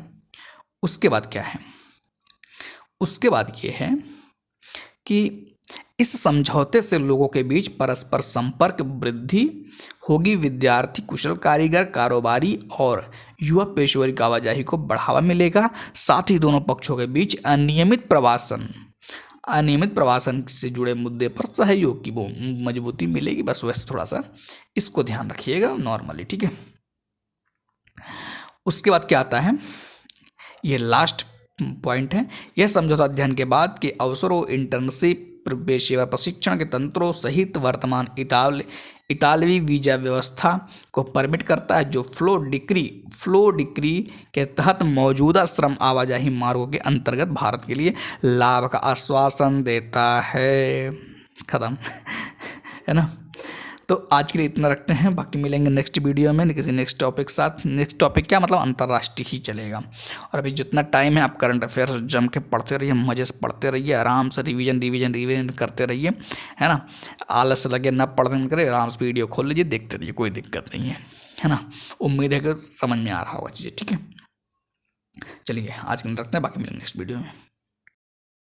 उसके बाद क्या है, उसके बाद ये है कि इस समझौते से लोगों के बीच परस्पर संपर्क वृद्धि होगी, विद्यार्थी, कुशल कारीगर, कारोबारी और युवा पेशेवरी की आवाजाही को बढ़ावा मिलेगा, साथ ही दोनों पक्षों के बीच अनियमित प्रवासन से जुड़े मुद्दे पर सहयोग की मजबूती मिलेगी, बस वैसे थोड़ा सा इसको ध्यान रखिएगा नॉर्मली, ठीक है। उसके बाद क्या आता है, ये लास्ट पॉइंट है, यह समझौता अध्ययन के बाद के अवसरों, इंटर्नशिप, पेशेवर प्रशिक्षण के तंत्रों सहित वर्तमान इतालवी वीजा व्यवस्था को परमिट करता है, जो फ्लो डिक्री के तहत मौजूदा श्रम आवाजाही मार्गों के अंतर्गत भारत के लिए लाभ का आश्वासन देता है। खत्म है ना। तो आज के लिए इतना रखते हैं, बाकी मिलेंगे नेक्स्ट वीडियो में किसी नेक्स्ट टॉपिक साथ। नेक्स्ट टॉपिक क्या मतलब अंतर्राष्ट्रीय ही चलेगा। और अभी जितना टाइम है आप करंट अफेयर्स जम के पढ़ते रहिए, मजे से पढ़ते रहिए, आराम से रिवीजन करते रहिए, है ना। आलस लगे ना पढ़ने करें, आराम से वीडियो खोल लीजिए, देखते रहिए, कोई दिक्कत नहीं है ना। उम्मीद है कि समझ में आ रहा होगा चीज़ें, ठीक है। चलिए आज के लिए रखते हैं, बाकी मिलेंगे नेक्स्ट वीडियो में।